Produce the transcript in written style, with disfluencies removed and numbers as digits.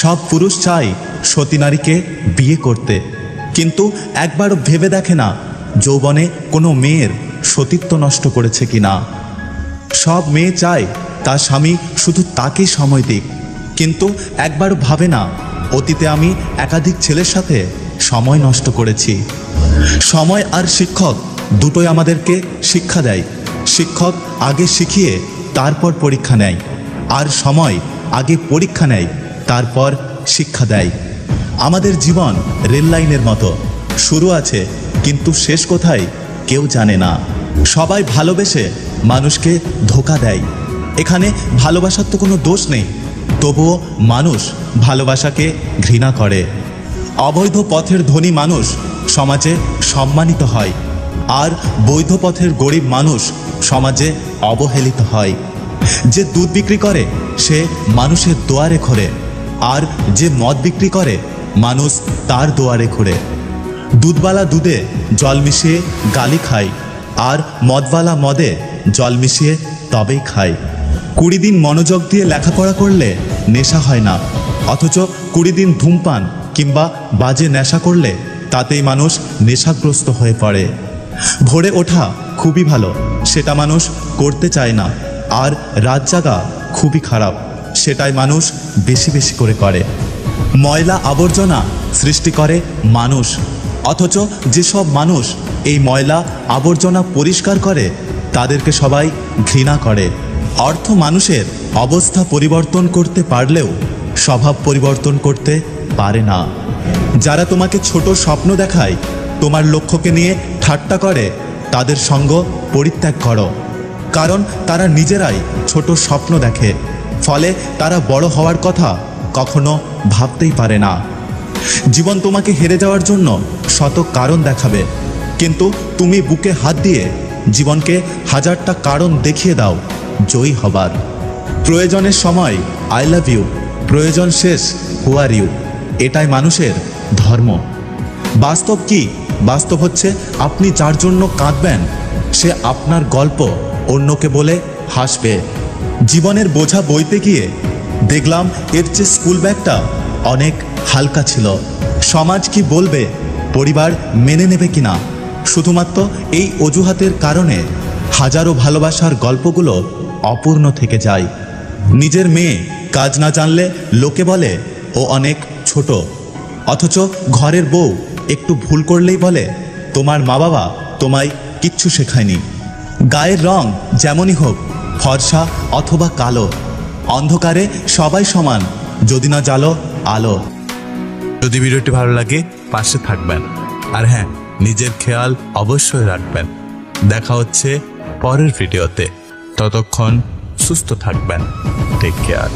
সব পুরুষ চায় সতী নারীকে বিয়ে করতে, কিন্তু একবারও ভেবে দেখে না যৌবনে কোনো মেয়ের সতীত্ব নষ্ট করেছে কিনা। সব মেয়ে চায় তার স্বামী শুধু তাকেই সময় দিক, কিন্তু একবারও ভাবে না অতীতে আমি একাধিক ছেলের সাথে সময় নষ্ট করেছি। সময় আর শিক্ষক দুটোই আমাদেরকে শিক্ষা দেয়। শিক্ষক আগে শিখিয়ে তারপর পরীক্ষা নেয়, আর সময় আগে পরীক্ষা নেয় তারপর শিক্ষা দেয়। আমাদের জীবন রেল লাইনের মতো, শুরু আছে কিন্তু শেষ কোথায় কেউ জানে না। সবাই ভালোবেসে মানুষকে ধোঁকা দেয়। এখানে ভালোবাসার তো কোনো দোষ নেই, তবুও মানুষ ভালোবাসাকে ঘৃণা করে। অবৈধ পথের ধনী মানুষ সমাজে সম্মানিত হয়, আর বৈধ পথের গরিব মানুষ সমাজে অবহেলিত হয়। যে দুধ বিক্রি করে সে মানুষের দুয়ারে ঘোরে, আর যে মদ বিক্রি করে মানুষ তার দুয়ারে ঘোরে। দুধওয়ালা দুধে জল মিশিয়ে গালি খায়, আর মদওয়ালা মদে জল মিশিয়ে তবেই খায়। 20 দিন মনোযোগ দিয়ে লেখাপড়া করলে নেশা হয় না, অথচ 20 দিন ধূমপান কিংবা বাজে নেশা করলে তাতেই মানুষ নেশাগ্রস্ত হয়ে পড়ে। ভোরে ওঠা খুবই ভালো, সেটা মানুষ করতে চায় না, আর রাত জাগা খুবই খারাপ, সেটাই মানুষ বেশি বেশি করে। ময়লা আবর্জনা সৃষ্টি করে মানুষ, অথচ যেসব মানুষ এই ময়লা আবর্জনা পরিষ্কার করে তাদেরকে সবাই ঘৃণা করে। অর্থ মানুষের অবস্থা পরিবর্তন করতে পারলেও স্বভাব পরিবর্তন করতে পারে না। যারা তোমাকে ছোট স্বপ্ন দেখায়, তোমার লক্ষ্যকে নিয়ে ঠাট্টা করে, তাদের সঙ্গ পরিত্যাগ করো, কারণ তারা নিজেরাই ছোট স্বপ্ন দেখে, ফলে তারা বড় হওয়ার কথা কখনো ভাবতেই পারে না। জীবন তোমাকে হেরে যাওয়ার জন্য শত কারণ দেখাবে, কিন্তু তুমি বুকে হাত দিয়ে জীবনকে 1000টা কারণ দেখিয়ে দাও জয়ী হবার। প্রয়োজনের সময় আই লাভ ইউ, প্রয়োজন শেষ হু আর ইউ, এটাই মানুষের ধর্ম। বাস্তব কি? বাস্তব হচ্ছে আপনি যার জন্য কাঁদবেন সে আপনার গল্প অন্যকে বলে হাসবে। জীবনের বোঝা বইতে গিয়ে দেখলাম এর চেয়ে স্কুল ব্যাগটা অনেক হালকা ছিল। সমাজ কি বলবে, পরিবার মেনে নেবে কিনা, শুধুমাত্র এই অজুহাতের কারণে হাজারো ভালোবাসার গল্পগুলো অপূর্ণ থেকে যায়। নিজের মেয়ে কাজ না জানলে লোকে বলে ও অনেক ছোট, অথচ ঘরের বউ একটু ভুল করলেই বলে তোমার মা বাবা তোমায় কিচ্ছু শেখায়নি। গায়ের রং যেমনই হোক, ফর্সা অথবা কালো, অন্ধকারে সবাই সমান, যদি না জ্বালো আলো। যদি ভিডিওটি ভালো লাগে পাশে থাকবেন, আর হ্যাঁ, নিজের খেয়াল অবশ্যই রাখবেন। দেখা হচ্ছে পরের ভিডিওতে, ততক্ষণ সুস্থ থাকবেন। Take care.